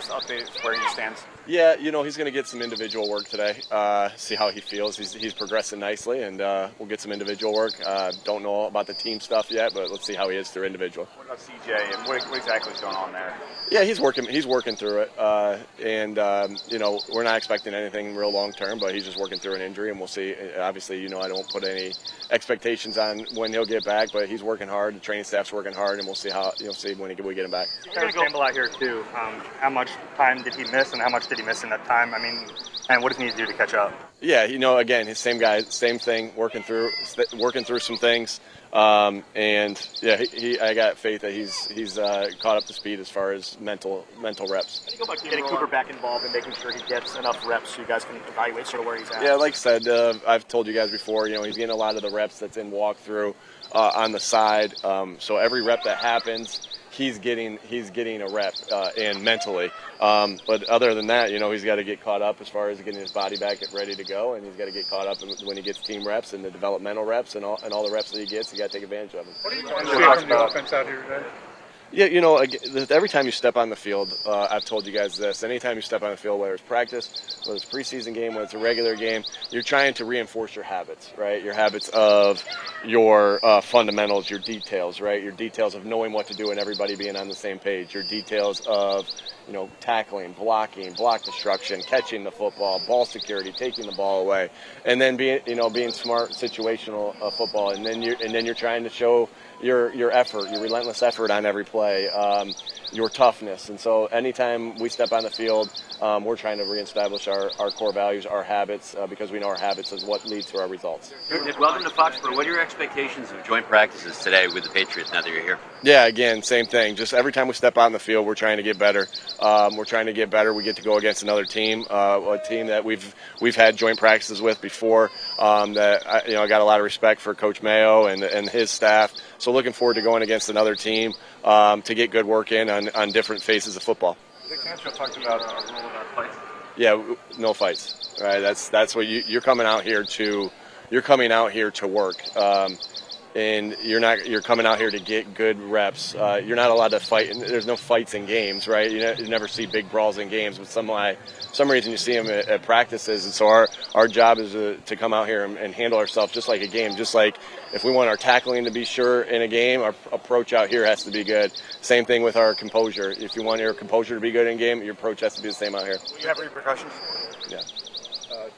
update where he stands? Yeah, he's going to get some individual work today, see how he feels. He's progressing nicely, and we'll get some individual work. Don't know about the team stuff yet, but let's see how he is through individual. What about CJ, and what exactly is going on there? Yeah, he's working through it, and we're not expecting anything real long term, but he's just working through an injury, and we'll see. Obviously, I don't put any expectations on when he'll get back, but he's working hard. The training staff's working hard, and we'll see when we get him back. There's Campbell out here too. How much time did he miss, and how much did he miss in that time? I mean, and what does he need to do to catch up? Yeah, again, his same guy, same thing, working through some things. And yeah, I got faith that he's caught up to speed as far as mental reps. How do you go about getting Cooper back involved and making sure he gets enough reps so you guys can evaluate sort of where he's at? Yeah, like I said, I've told you guys before, he's getting a lot of the reps that's in walkthrough on the side. So every rep that happens, he's getting a rep and mentally. But other than that, he's got to get caught up as far as getting his body back ready to go, and he's got to get caught up when he gets team reps and the developmental reps and all the reps that he gets. You got to take advantage of them. What are you doing from the offense out here today? Yeah, every time you step on the field, I've told you guys this, anytime you step on the field, whether it's practice, whether it's a preseason game, whether it's a regular game, you're trying to reinforce your habits, right? Your habits of your fundamentals, your details, right? Your details of knowing what to do and everybody being on the same page. Your details of, tackling, blocking, block destruction, catching the football, ball security, taking the ball away, and then being smart situational football, and then you're trying to show your effort, your relentless effort on every play, your toughness. And so anytime we step on the field, we're trying to reestablish our core values, our habits, because we know our habits is what leads to our results. Nick, welcome to Foxborough. What are your expectations of joint practices today with the Patriots now that you're here? Yeah, again, same thing. Just every time we step on the field, we're trying to get better. We're trying to get better. We get to go against another team, a team that we've had joint practices with before. That I got a lot of respect for Coach Mayo and his staff. So looking forward to going against another team to get good work in on different phases of football. Nick Cantrell talked about a rule about fights. Yeah, no fights. Right, that's what you're coming out here to. You're coming out here to work. And you're coming out here to get good reps. You're not allowed to fight. There's no fights in games, right? You never see big brawls in games, but some reason you see them at practices. And so our job is to come out here and handle ourselves just like a game. Just like if we want our tackling to be sure in a game, our approach out here has to be good. Same thing with our composure. If you want your composure to be good in game, your approach has to be the same out here. Do you have repercussions? Yeah.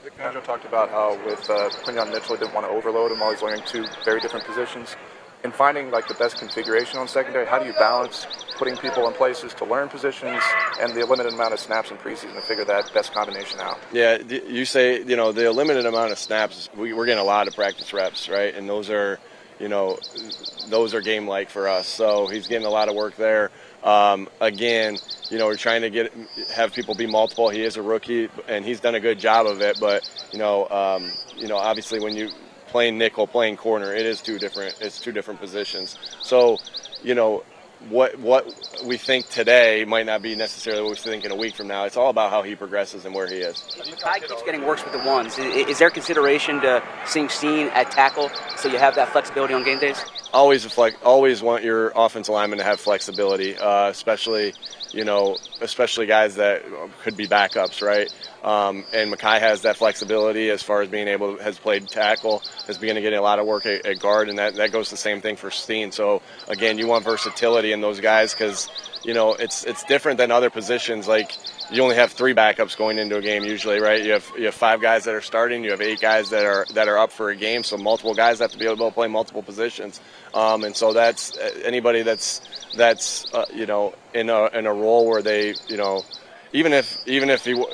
Vic Fangio talked about how with Quinyon Mitchell, he didn't want to overload him while he's learning two very different positions. In finding the best configuration on secondary, how do you balance putting people in places to learn positions and the limited amount of snaps in preseason to figure that best combination out? Yeah, you say, the limited amount of snaps, we're getting a lot of practice reps, right? And those are game-like for us. So he's getting a lot of work there. Again, we're trying to have people be multiple. He is a rookie, and he's done a good job of it. But obviously, when you playing nickel, playing corner, it is two different positions. So, what we think today might not be necessarily what we think in a week from now. It's all about how he progresses and where he is. Guy keeps getting works with the ones. Is there consideration to seeing Steen at tackle so you have that flexibility on game days? Always want your offensive lineman to have flexibility, especially guys that could be backups, right? And Makai has that flexibility as far as has played tackle, has been getting a lot of work at guard, and that goes the same thing for Steen. So again, you want versatility in those guys because it's different than other positions. Like you only have 3 backups going into a game usually, right? You have 5 guys that are starting, you have 8 guys that are up for a game, so multiple guys have to be able to play multiple positions. And so that's anybody that's in a role where they even if he,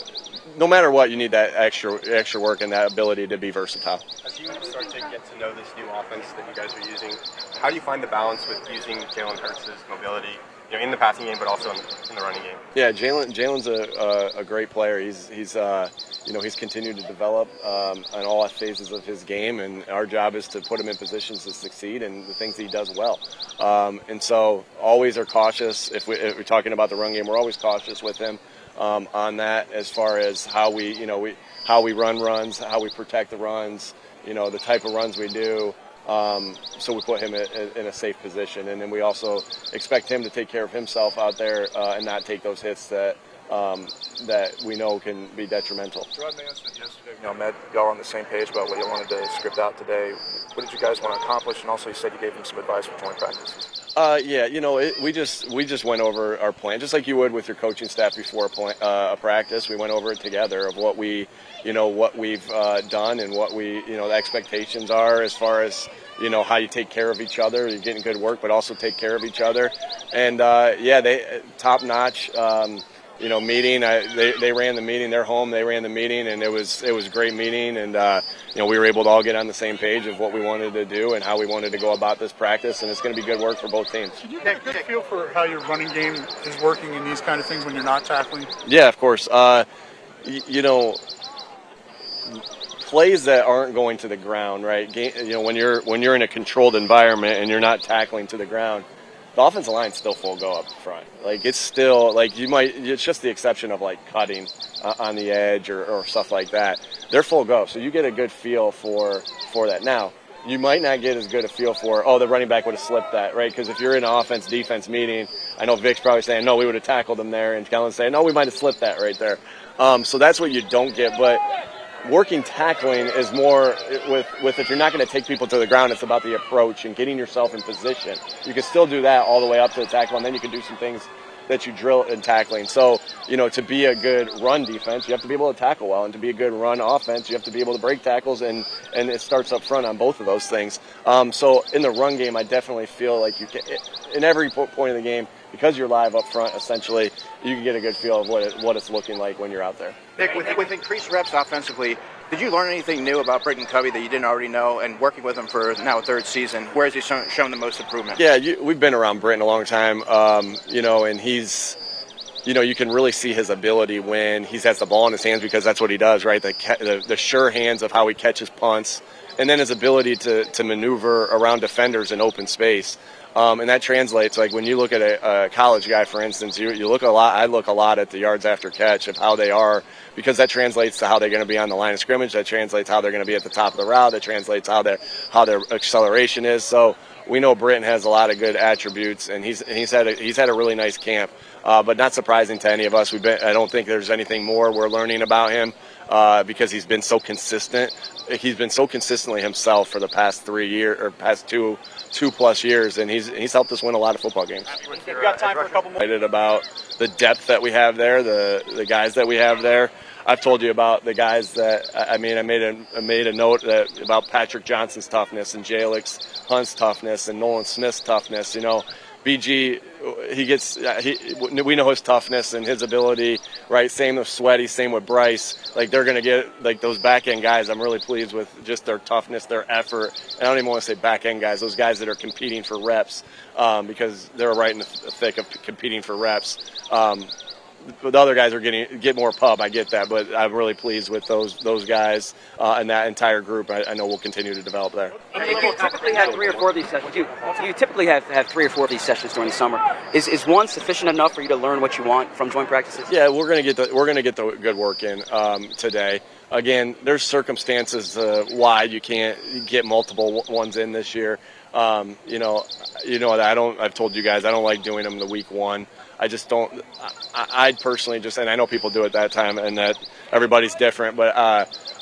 no matter what, you need that extra work and that ability to be versatile. As you start to get to know this new offense that you guys are using, how do you find the balance with using Jalen Hurts' mobility, in the passing game, but also in the running game? Yeah, Jalen's a great player. He's continued to develop on all phases of his game, and our job is to put him in positions to succeed and the things that he does well. And so always are cautious. If we're talking about the run game, we're always cautious with him on that as far as how we run runs, how we protect the runs, the type of runs we do. So we put him in a safe position, and then we also expect him to take care of himself out there and not take those hits that that we know can be detrimental. Rod Mann said yesterday, Matt, y'all on the same page about what you wanted to script out today. What did you guys want to accomplish? And also, you said you gave him some advice for joint practices. We just went over our plan, just like you would with your coaching staff before a practice. We went over it together of what we've done and what the expectations are as far as how you take care of each other. You're getting good work, but also take care of each other. And they top notch. Meeting. They ran the meeting. They're home. They ran the meeting, and it was a great meeting. And we were able to all get on the same page of what we wanted to do and how we wanted to go about this practice. And it's going to be good work for both teams. Did you get a good feel for how your running game is working in these kind of things when you're not tackling? Yeah, of course. Plays that aren't going to the ground, right? When you're in a controlled environment and you're not tackling to the ground, the offensive line's still full go up front. Like, it's still, like, it's just the exception of, like, cutting on the edge or stuff like that. They're full go, so you get a good feel for that. Now, you might not get as good a feel for, the running back would have slipped that, right? Because if you're in an offense-defense meeting, I know Vic's probably saying, no, we would have tackled him there, and Kellen's saying, no, we might have slipped that right there. So that's what you don't get, but working tackling is more with if you're not going to take people to the ground, it's about the approach and getting yourself in position. You can still do that all the way up to the tackle, and then you can do some things that you drill in tackling. So, to be a good run defense, you have to be able to tackle well, and to be a good run offense, you have to be able to break tackles, and it starts up front on both of those things. So in the run game, I definitely feel like you can, in every point of the game, because you're live up front, essentially, you can get a good feel of what it's looking like when you're out there. Nick, with increased reps offensively, did you learn anything new about Britton Covey that you didn't already know, and working with him for now a third season? Where has he shown the most improvement? Yeah, we've been around Britton a long time, and he's, you can really see his ability when he has the ball in his hands, because that's what he does, right? The sure hands of how he catches punts, and then his ability to maneuver around defenders in open space. And that translates, like when you look at a college guy, for instance, you look a lot. I look a lot at the yards after catch of how they are, because that translates to how they're going to be on the line of scrimmage. That translates how they're going to be at the top of the route. That translates how their acceleration is. So we know Britton has a lot of good attributes, and he's had a really nice camp, but not surprising to any of us. I don't think there's anything more we're learning about him, because he's been so consistent. He's been so consistently himself for the past 3 years, or past two plus years, and he's helped us win a lot of football games. We've got time for a couple more. Excited about the depth that we have there, the guys that we have there. I've told you about the guys that I made a note about Patrick Johnson's toughness and Jalix Hunt's toughness and Nolan Smith's toughness. BG, we know his toughness and his ability, right? Same with Sweaty, same with Bryce. Like, they're going to get, like, those back-end guys. I'm really pleased with just their toughness, their effort. I don't even want to say back-end guys, those guys that are competing for reps, because they're right in the thick of competing for reps. The other guys are get more pub. I get that, but I'm really pleased with those guys and that entire group. I know we'll continue to develop there. You typically have 3 or 4 of these sessions. You typically have 3 or 4 of these sessions during the summer. Is one sufficient enough for you to learn what you want from joint practices? Yeah, we're gonna get the good work in today. Again, there's circumstances why you can't get multiple ones in this year. I've told you guys I don't like doing them the week one. I just don't. I personally and I know people do it that time, and that everybody's different, but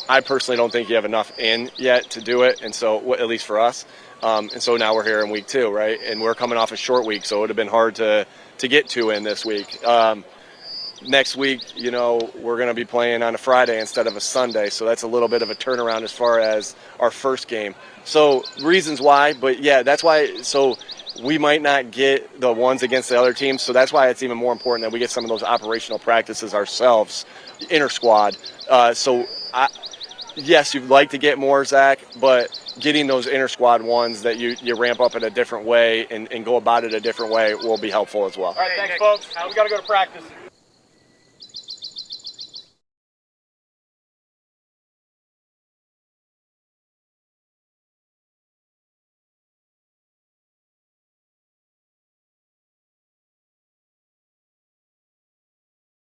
I personally don't think you have enough in yet to do it, and so at least for us. And so now we're here in week 2, right? And we're coming off a short week, so it would have been hard to get 2 in this week. Next week, we're going to be playing on a Friday instead of a Sunday, so that's a little bit of a turnaround as far as our first game. So reasons why, but yeah, that's why. So we might not get the ones against the other teams, so that's why it's even more important that we get some of those operational practices ourselves, inter-squad. Yes, you'd like to get more, Zach, but getting those inter-squad ones that you ramp up in a different way and go about it a different way will be helpful as well. All right, thanks, folks. We got to go to practice.